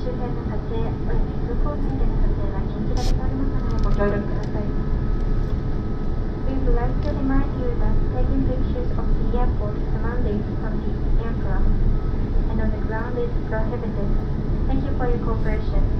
周辺の撮影および空港内での撮影は禁じられておりますのでご協力ください。We would like to remind you that taking pictures of the airport surroundings from the aircraft and on the ground is prohibited. Thank you for your cooperation.